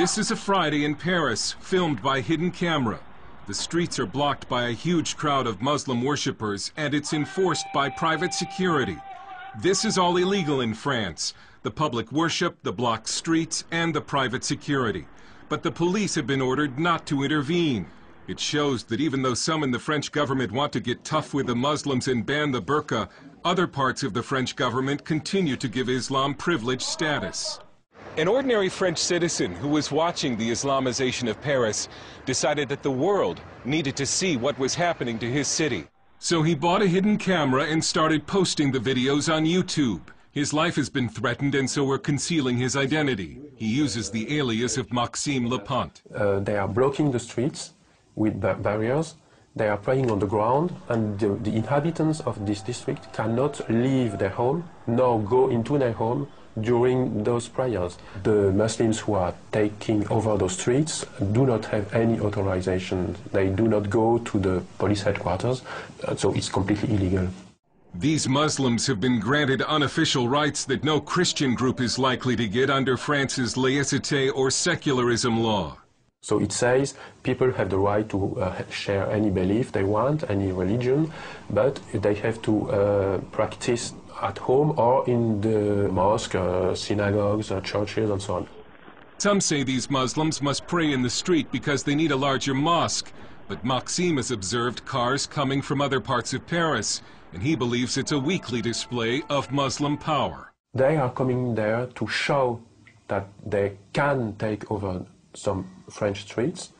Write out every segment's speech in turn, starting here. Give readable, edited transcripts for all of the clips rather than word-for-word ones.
This is a Friday in Paris, filmed by hidden camera. The streets are blocked by a huge crowd of Muslim worshippers, and it's enforced by private security. This is all illegal in France: the public worship, the blocked streets, and the private security. But the police have been ordered not to intervene. It shows that even though some in the French government want to get tough with the Muslims and ban the burqa, other parts of the French government continue to give Islam privileged status. An ordinary French citizen who was watching the Islamization of Paris decided that the world needed to see what was happening to his city. So he bought a hidden camera and started posting the videos on YouTube. His life has been threatened, and so we're concealing his identity. He uses the alias of Maxime Lepant. They are blocking the streets with barriers. They are praying on the ground, and the inhabitants of this district cannot leave their home nor go into their home during those prayers. The Muslims who are taking over those streets do not have any authorization. They do not go to the police headquarters, so it's completely illegal. These Muslims have been granted unofficial rights that no Christian group is likely to get under France's laïcité or secularism law. So it says people have the right to share any belief they want, any religion, but they have to practice at home or in the mosque, synagogues, churches, and so on. Some say these Muslims must pray in the street because they need a larger mosque, but Maxime has observed cars coming from other parts of Paris, and he believes it's a weekly display of Muslim power. They are coming there to show that they can take over some French streets,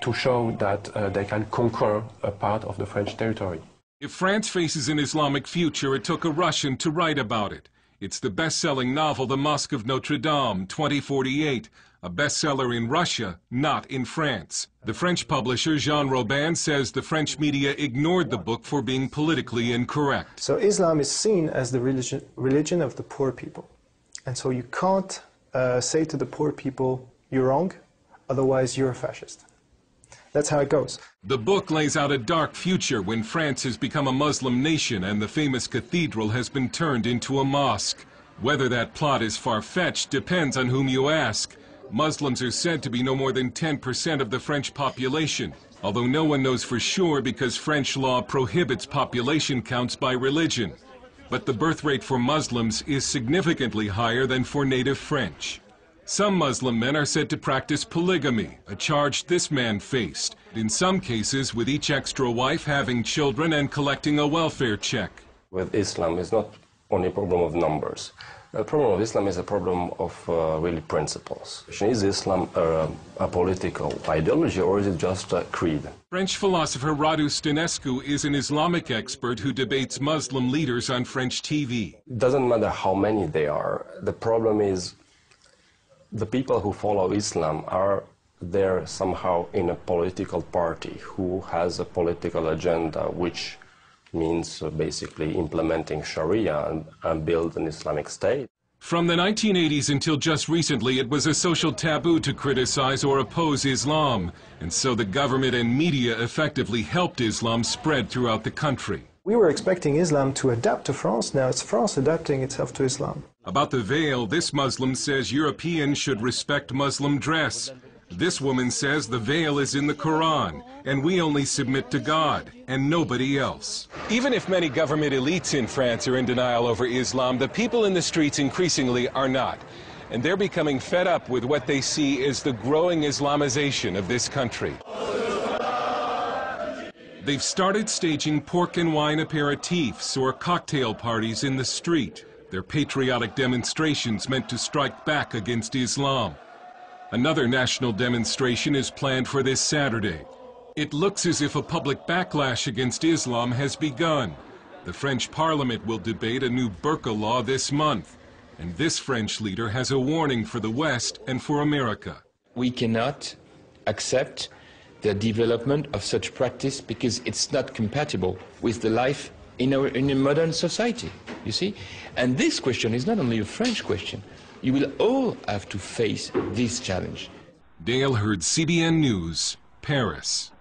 to show that they can conquer a part of the French territory. If France faces an Islamic future, it took a Russian to write about it. It's the best-selling novel The Mosque of Notre Dame, 2048, a bestseller in Russia, not in France. The French publisher Jean Robin says the French media ignored the book for being politically incorrect. So Islam is seen as the religion of the poor people. And so you can't say to the poor people, you're wrong, otherwise you're a fascist. That's how it goes. The book lays out a dark future when France has become a Muslim nation and the famous cathedral has been turned into a mosque. Whether that plot is far-fetched depends on whom you ask. Muslims are said to be no more than 10% of the French population, although no one knows for sure because French law prohibits population counts by religion. But the birth rate for Muslims is significantly higher than for native French. Some Muslim men are said to practice polygamy, a charge this man faced, in some cases with each extra wife having children and collecting a welfare check. With Islam, it's not only a problem of numbers. The problem of Islam is a problem of really principles. Is Islam a political ideology, or is it just a creed? French philosopher Radu Stănescu is an Islamic expert who debates Muslim leaders on French TV. It doesn't matter how many they are. The problem is the people who follow Islam are there somehow in a political party who has a political agenda, which means basically implementing Sharia and build an Islamic state. From the 1980s until just recently, it was a social taboo to criticize or oppose Islam, and so the government and media effectively helped Islam spread throughout the country. We were expecting Islam to adapt to France. Now it's France adapting itself to Islam. About the veil, this Muslim says Europeans should respect Muslim dress. This woman says the veil is in the Quran, and we only submit to God, and nobody else. Even if many government elites in France are in denial over Islam, the people in the streets increasingly are not. And they're becoming fed up with what they see as the growing Islamization of this country. They've started staging pork and wine aperitifs or cocktail parties in the street. They're patriotic demonstrations meant to strike back against Islam. Another national demonstration is planned for this Saturday. It looks as if a public backlash against Islam has begun. The French Parliament will debate a new burqa law this month. And this French leader has a warning for the West and for America. We cannot accept the development of such practice because it's not compatible with the life in a modern society, you see? And this question is not only a French question. You will all have to face this challenge. Dale Hurd, CBN News, Paris.